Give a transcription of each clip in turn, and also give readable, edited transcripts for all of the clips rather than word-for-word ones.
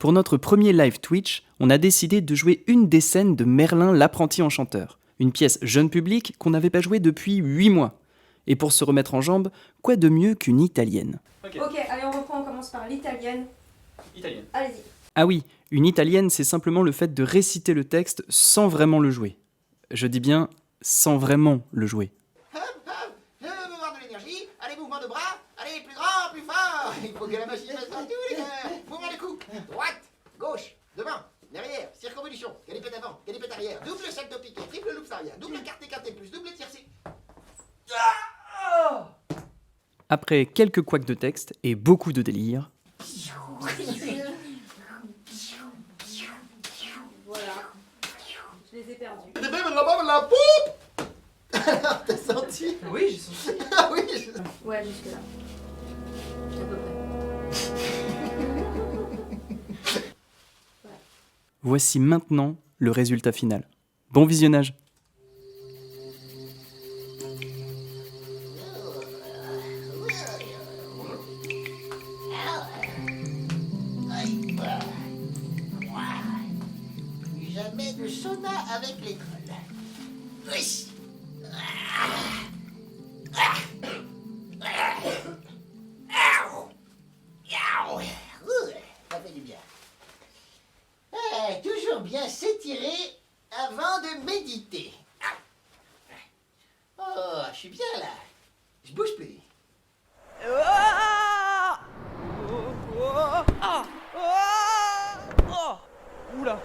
Pour notre premier live Twitch, on a décidé de jouer une des scènes de Merlin l'apprenti enchanteur, une pièce jeune public qu'on n'avait pas jouée depuis 8 mois. Et pour se remettre en jambes, quoi de mieux qu'une italienne? Ok, allez on reprend, on commence par l'italienne. Italienne. Allez-y. Ah oui, une italienne, c'est simplement le fait de réciter le texte sans vraiment le jouer. Je dis bien sans vraiment le jouer. Hop, hop, je veux voir de l'énergie. Allez, mouvement de bras. Allez, plus grand, plus fort. Il faut que la machine fasse partout, les gars. Mouvement de cou. Droite, gauche, devant, derrière, circonvolution, galipette avant, galipette arrière, double salto piqué, triple loupe arrière, double quarté plus, double tiercé. Après quelques couacs de texte et beaucoup de délire, Voilà. Je les ai perdus. Et même là-bas, la poupe. Alors, t'as senti? Oui, j'ai senti. Ah oui, Ouais, jusque là. À peu près. voici maintenant le résultat final. Bon visionnage! Jamais de sauna avec l'école. Oui. Ça fait du bien. Toujours bien s'étirer avant de méditer. Oh, je suis bien là. Je bouge plus. Oula.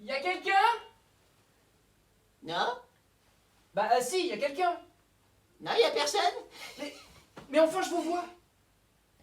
Y'a quelqu'un? Non? Bah si, y a quelqu'un. Non, y a personne? Mais enfin, je vous vois.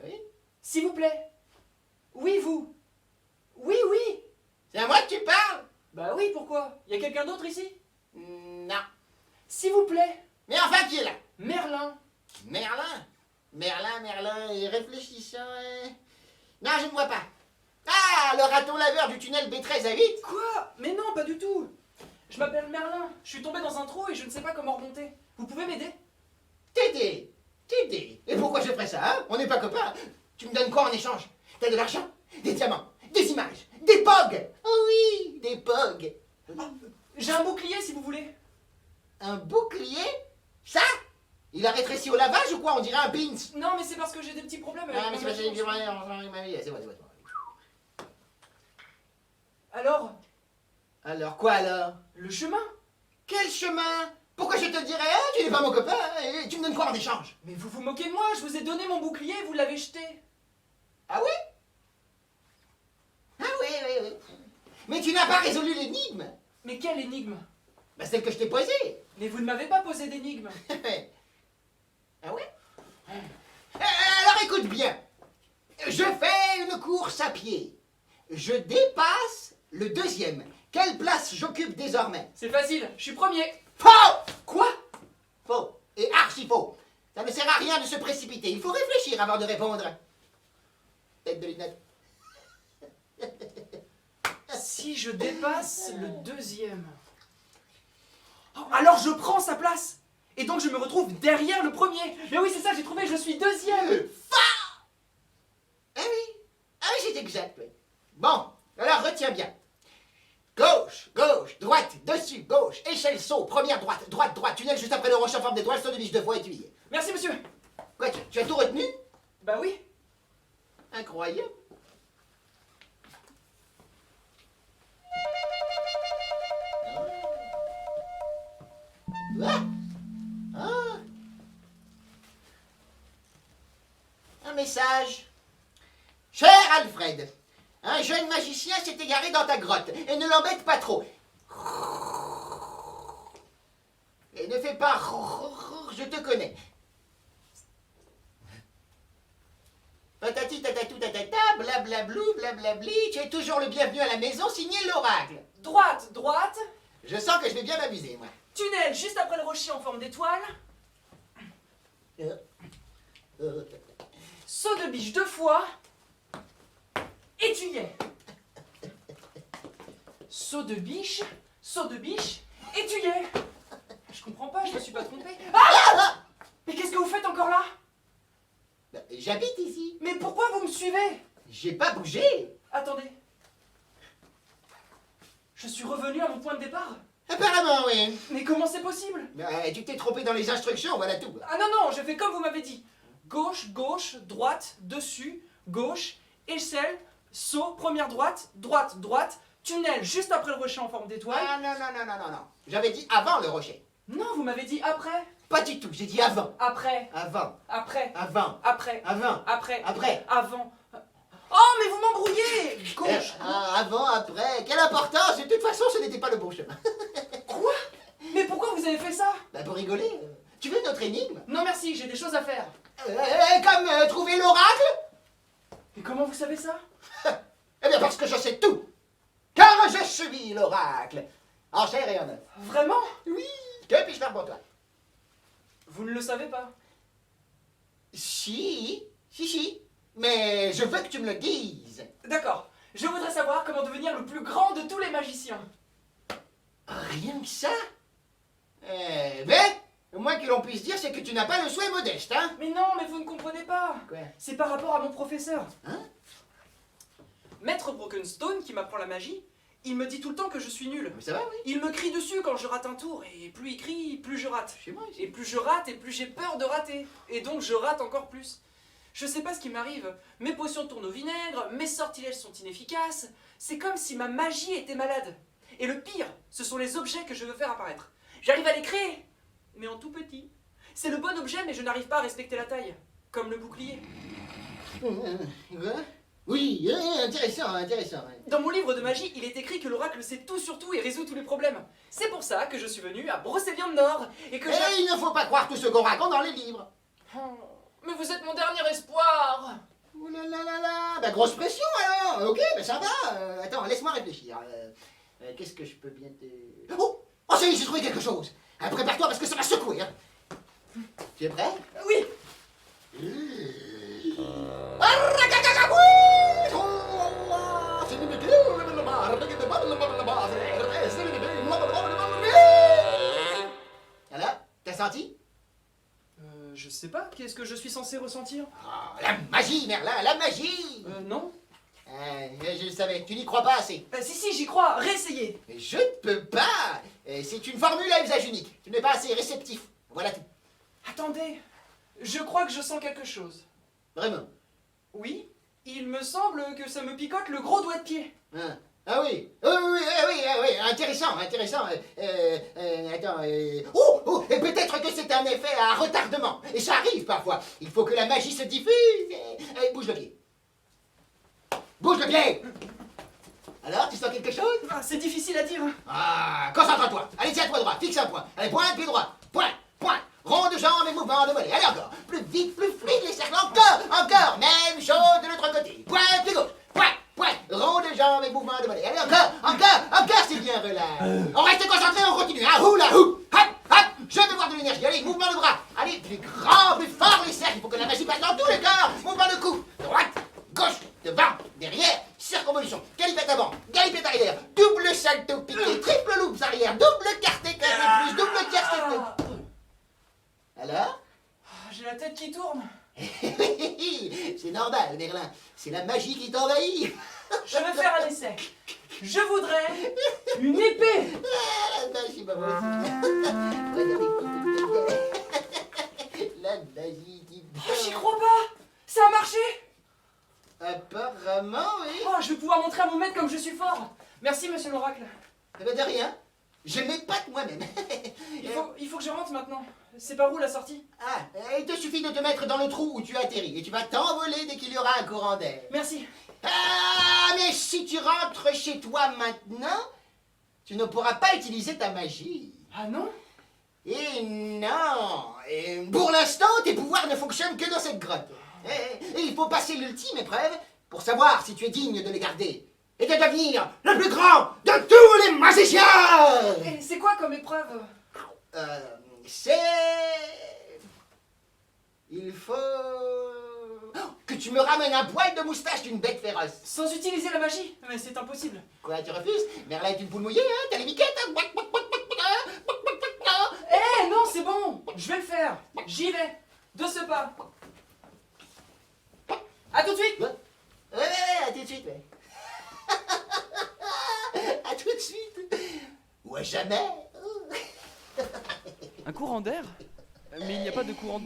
Oui? S'il vous plaît. Oui, vous. Oui, oui. C'est à moi que tu parles? Bah oui, pourquoi? Y a quelqu'un d'autre ici? Non. S'il vous plaît. Mais enfin, qui est là? Merlin. Merlin? Merlin, et réfléchissant. Non, je ne vois pas. Ah, le raton laveur du tunnel B13 à 8? Quoi? Mais non, pas du tout. Je m'appelle Merlin. Je suis tombé dans un trou et je ne sais pas comment remonter. Vous pouvez m'aider? T'aider? Et pourquoi je ferais ça, hein? On n'est pas copains. Tu me donnes quoi en échange? T'as de l'argent? Des diamants? Des images? Des pogs? Oh oui, des pogs. J'ai un bouclier si vous voulez. Un bouclier? Ça? Il a rétréci au lavage ou quoi? On dirait un beans. Non, mais c'est parce que j'ai des petits problèmes avec Ah, mais mon c'est pas machine. c'est bon. Alors, Alors quoi alors? le chemin? Quel chemin? Pourquoi je te le dirais, hein? Tu n'es pas mon copain, hein, et tu me donnes quoi en échange? Mais vous vous moquez de moi, je vous ai donné mon bouclier et vous l'avez jeté. Ah oui? Ah oui. Mais tu n'as pas résolu l'énigme. Mais quelle énigme? Bah, celle que je t'ai posée. Mais vous ne m'avez pas posé d'énigme. Ah ouais? Alors écoute bien. Je fais une course à pied. Je dépasse le deuxième. Quelle place j'occupe désormais? C'est facile, je suis premier. Faux! Quoi? Faux. Et archi faux. Ça ne sert à rien de se précipiter. Il faut réfléchir avant de répondre. Tête de lunette. Si je dépasse le deuxième. Oh, alors je prends sa place. Et donc je me retrouve derrière le premier. Mais oui, c'est ça, j'ai trouvé, je suis deuxième. Ah oui, c'est exact, oui. Bon, alors retiens bien. Gauche, droite, dessus, gauche, échelle saut, première droite, droite, tunnel juste après le rocher en forme d'étoile, saut de biche de foie étuvier. Merci monsieur. Quoi, tu as tout retenu? Bah oui. Incroyable. Ah. Un message. Cher Alfred, un jeune magicien s'est égaré dans ta grotte et ne l'embête pas trop. Et ne fais pas, je te connais. Patati tatatou tatata, blablablou, blablabli, tu es toujours le bienvenu à la maison, signé l'oracle. Droite. Je sens que je vais bien m'amuser, moi. Tunnel juste après le rocher en forme d'étoile. Saut de biche 2 fois. Étuyet. Saut de biche, étuyet. Je comprends pas, je me suis pas trompé. Ah! Mais qu'est-ce que vous faites encore là? J'habite ici. Mais pourquoi vous me suivez? J'ai pas bougé. Attendez. Je suis revenu à mon point de départ? Apparemment, oui. Mais comment c'est possible? Tu t'es trompé dans les instructions, voilà tout. Ah non, non, je fais comme vous m'avez dit. Gauche, gauche, droite, dessus, gauche, échelle, saut, première droite, droite, droite, tunnel juste après le rocher en forme d'étoile. Ah non. J'avais dit avant le rocher. Non, vous m'avez dit après. Pas du tout, j'ai dit avant. Après, Avant, après, avant, après, avant, après, après. avant. Oh, mais vous m'embrouillez! Gauche! Avant, après. Quelle importance! De toute façon, ce n'était pas le bon chemin. Quoi? Mais pourquoi vous avez fait ça? Bah, pour rigoler. Tu veux notre énigme? Non merci, j'ai des choses à faire. Comme trouver l'oracle? Et comment vous savez ça? Eh bien, parce que je sais tout. Car je suis l'oracle. En chair et en œuf. Vraiment? Oui. Que puis-je faire pour toi? Vous ne le savez pas. Si. Mais je veux que tu me le dises. D'accord. Je voudrais savoir comment devenir le plus grand de tous les magiciens. Rien que ça? Eh ben, le moins que l'on puisse dire, c'est que tu n'as pas le souhait modeste, hein? Mais non, mais vous ne comprenez pas. Quoi? C'est par rapport à mon professeur. Hein? Maître Brokenstone, qui m'apprend la magie, il me dit tout le temps que je suis nul. Mais ça va, oui. Il me crie dessus quand je rate un tour, et plus il crie, plus je rate. Chez moi, ici. Et plus je rate, et plus j'ai peur de rater. Et donc je rate encore plus. Je sais pas ce qui m'arrive. Mes potions tournent au vinaigre, mes sortilèges sont inefficaces. C'est comme si ma magie était malade. Et le pire, ce sont les objets que je veux faire apparaître. J'arrive à les créer, mais en tout petit. C'est le bon objet, mais je n'arrive pas à respecter la taille. Comme le bouclier. Oui, intéressant. Ouais. Dans mon livre de magie, il est écrit que l'oracle sait tout sur tout et résout tous les problèmes. C'est pour ça que je suis venu à Brocéliande-Nord et que j'ai... Il ne faut pas croire tout ce qu'on raconte dans les livres. Oh, mais vous êtes mon dernier espoir. Ouh là là là là. Bah, grosse pression alors. Ok, bah ça va. Attends, laisse-moi réfléchir. Qu'est-ce que je peux bien te... Oh, ça y est, j'ai trouvé quelque chose. Prépare-toi parce que ça va secouer. Hein. Tu es prêt? Oui. Alors, t'as senti? Je sais pas, qu'est-ce que je suis censé ressentir? Oh, la magie, Merlin, la magie. Non. Je le savais, tu n'y crois pas assez. Si, j'y crois, réessayez. Mais je ne peux pas. C'est une formule à usage unique. Tu n'es pas assez réceptif. Voilà tout. Attendez, je crois que je sens quelque chose. Vraiment. Oui, il me semble que ça me picote le gros doigt de pied. Hein. Ah oui. Oui. Intéressant. Attends. Et peut-être que c'est un effet à retardement. Et ça arrive parfois. Il faut que la magie se diffuse. Bouge le pied. Bouge le pied. Alors, tu sens quelque chose? Ah, c'est difficile à dire. Ah, concentre-toi. Allez, tiens-toi droit. Fixe un point. Allez, pointe, pied droit. Pointe. Rond de jambes et mouvement de mollet. Allez, encore. Plus vite, plus fluide les cercles. Encore. Même chose de l'autre côté. Pointe, pied gauche. Pointe. Rond de jambes et mouvement de mollet. Allez, encore, c'est bien, relâche. On reste concentré, on continue. Ah, hula, hou. Hop. Je veux voir de l'énergie. Allez, mouvement de bras. Allez, plus grand, plus fort les cercles. Il faut que la magie passe dans tous les corps. Mouvement de cou. Droite, gauche, devant, derrière, circonvolution, galipette avant, galipette arrière, double salto piqué, triple loops arrière, double quarté carré plus, double tiercé plus. Alors? J'ai la tête qui tourne. C'est normal, Merlin. C'est la magie qui t'envahit. Je vais faire un essai. Je voudrais une épée. La magie, pas possible. La magie qui... J'y crois pas. Ça a marché. Apparemment, oui. Oh, je vais pouvoir montrer à mon maître comme je suis fort. Merci, monsieur l'oracle. Eh ben, de rien. Je m'épate moi-même. Il faut que je rentre maintenant. C'est par où la sortie? Il te suffit de te mettre dans le trou où tu atterris et tu vas t'envoler dès qu'il y aura un courant d'air. Merci. Mais si tu rentres chez toi maintenant, tu ne pourras pas utiliser ta magie. Ah non? Et non. Et pour l'instant, tes pouvoirs ne fonctionnent que dans cette grotte. Et il faut passer l'ultime épreuve pour savoir si tu es digne de les garder et de devenir le plus grand de tous les magiciens. Et c'est quoi comme épreuve? C'est... Il faut... que tu me ramènes un poil de moustache d'une bête féroce. Sans utiliser la magie? Mais c'est impossible. Quoi, tu refuses? Merlin est une poule mouillée, hein? T'as les miquettes, hein? Non, c'est bon. Je vais le faire. J'y vais. De ce pas. À tout de suite. Ouais, à tout de suite, ouais. À tout de suite. Ou à jamais. Un courant d'air? Mais il n'y a pas de courant...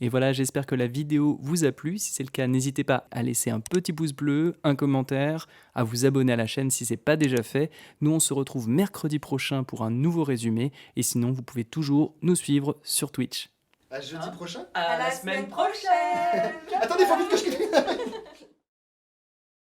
Et voilà, j'espère que la vidéo vous a plu. Si c'est le cas, n'hésitez pas à laisser un petit pouce bleu, un commentaire, à vous abonner à la chaîne si ce n'est pas déjà fait. Nous, on se retrouve mercredi prochain pour un nouveau résumé. Et sinon, vous pouvez toujours nous suivre sur Twitch. À jeudi prochain. À la semaine prochaine. Attendez, faut vite que je...